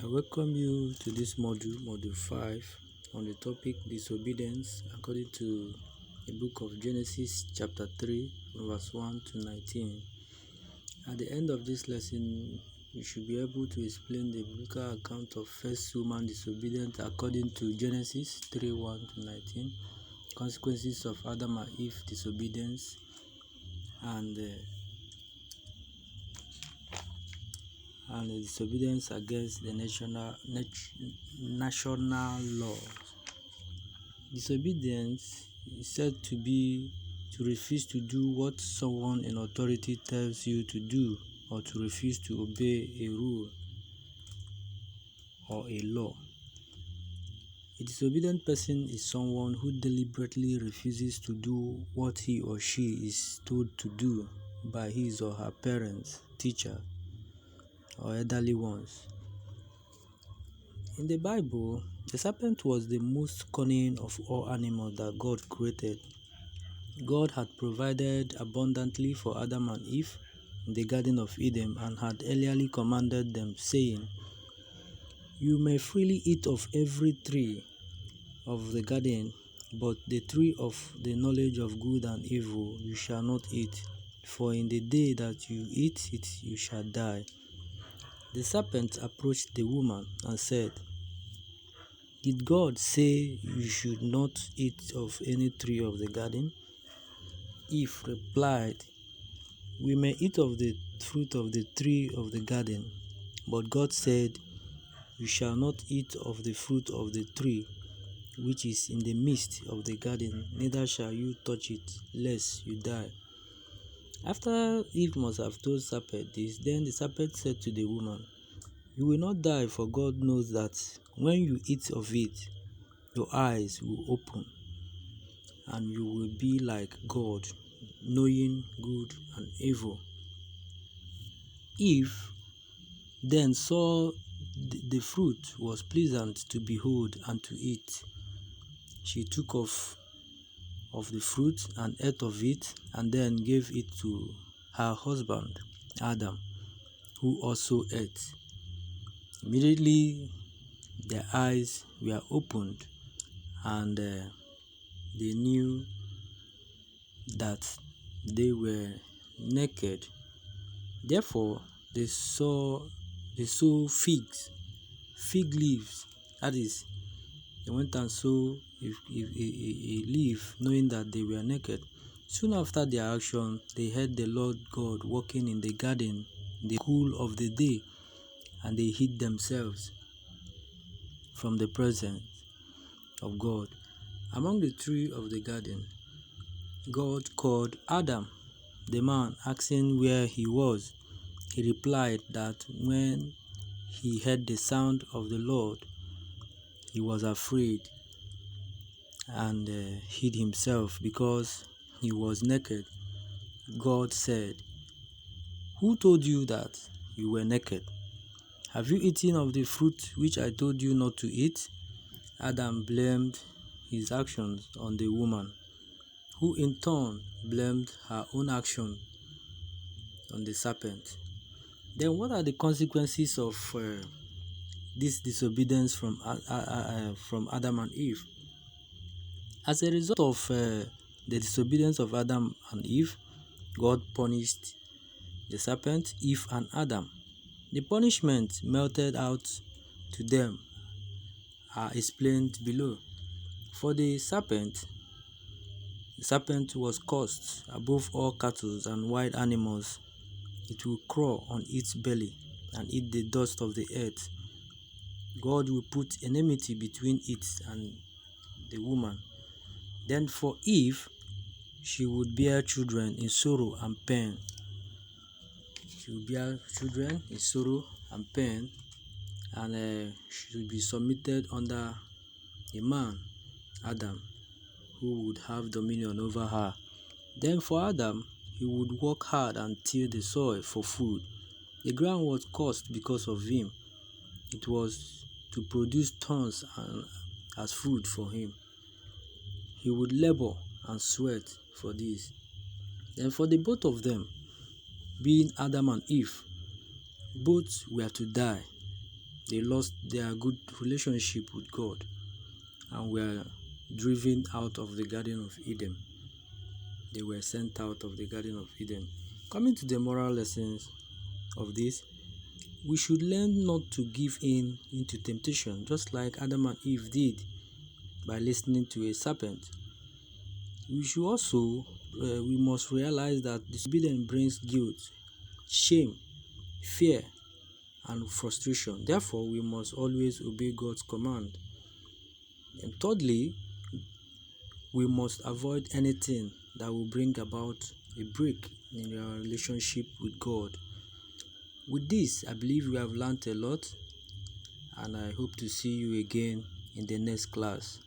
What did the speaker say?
I welcome you to this module 5, on the topic disobedience, according to the book of Genesis, chapter 3, from verse 1 to 19. At the end of this lesson, you should be able to explain the biblical account of first woman disobedience according to Genesis 3 1 to 19, consequences of Adam and Eve disobedience, and the disobedience against the national law. Disobedience is said to be to refuse to do what someone in authority tells you to do, or to refuse to obey a rule or a law. A disobedient person is someone who deliberately refuses to do what he or she is told to do by his or her parents, teacher, or elderly ones. In the Bible, the serpent was the most cunning of all animals that God created. God had provided abundantly for Adam and Eve in the Garden of Eden and had earlier commanded them, saying, "You may freely eat of every tree of the garden, but the tree of the knowledge of good and evil you shall not eat, for in the day that you eat it you shall die." The serpent approached the woman and said, "Did God say you should not eat of any tree of the garden?" Eve replied, "We may eat of the fruit of the tree of the garden, but God said, You shall not eat of the fruit of the tree which is in the midst of the garden, neither shall you touch it, lest you die." After Eve must have told the serpent this, then the serpent said to the woman, "You will not die, for God knows that when you eat of it, your eyes will open, and you will be like God, knowing good and evil." Eve then saw the fruit was pleasant to behold and to eat. She took of the fruit and ate of it, and then gave it to her husband Adam, who also ate. Immediately their eyes were opened, and they knew that they were naked. Therefore they saw fig leaves. That is, they went and saw a leaf, knowing that they were naked. Soon after their action, they heard the Lord God walking in the garden in the cool of the day, and they hid themselves from the presence of God among the trees of the garden. God called Adam, the man, asking where he was. He replied that when he heard the sound of the Lord, he was afraid and hid himself because he was naked. God said, "Who told you that you were naked? Have you eaten of the fruit which I told you not to eat?" Adam blamed his actions on the woman, who in turn blamed her own action on the serpent. Then what are the consequences of this disobedience from Adam and Eve? As a result of the disobedience of Adam and Eve, God punished the serpent, Eve, and Adam. The punishment meted out to them are explained below. For the serpent was cursed above all cattle and wild animals. It will crawl on its belly and eat the dust of the earth. God will put enmity between it and the woman. Then for Eve, she would bear children in sorrow and pain. She will bear children in sorrow and pain, and she will be submitted under a man, Adam, who would have dominion over her. Then for Adam, he would work hard and till the soil for food. The ground was cursed because of him. It was to produce thorns as food for him. He would labor and sweat for this. Then for the both of them, being Adam and Eve, both were to die. They lost their good relationship with God and were driven out of the Garden of Eden. They were sent out of the Garden of Eden. Coming to the moral lessons of this, we should learn not to give in into temptation, just like Adam and Eve did by listening to a serpent. We must realize that disobedience brings guilt, shame, fear, and frustration. Therefore, we must always obey God's command. And thirdly, we must avoid anything that will bring about a break in our relationship with God. With this, I believe we have learned a lot, and I hope to see you again in the next class.